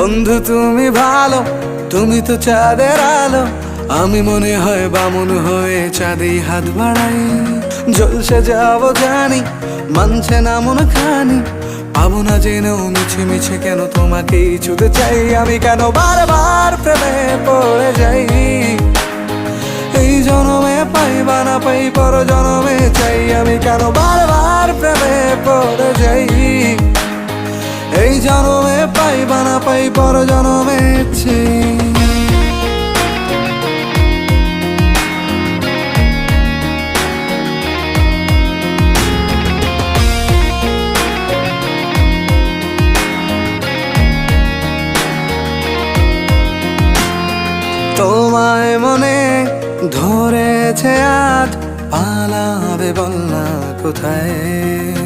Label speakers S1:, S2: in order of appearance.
S1: বন্ধু তুমি ভালো, তুমি তো চাঁদের আলো, আমি মনে হয় বামুন হয়ে চাঁদে হাত বাড়াই। জলসে যাব জানি, মানছে না মন খানি, পাবো না জেনেও মিছে মিছে কেন তোমাকেই ছুতে চাই। আমি কেন বারবার প্রেমে পড়ে যাই, এই জনমে পাই বা না পাই পর জনমে চাই। আমি কেন বারবার প্রেমে পড়ে যাই, এই জনমে পাই বা না পাই পর জনমে চাই। তোমায় মনে ধরেছে আজ, পালাবে বল না কোথায়।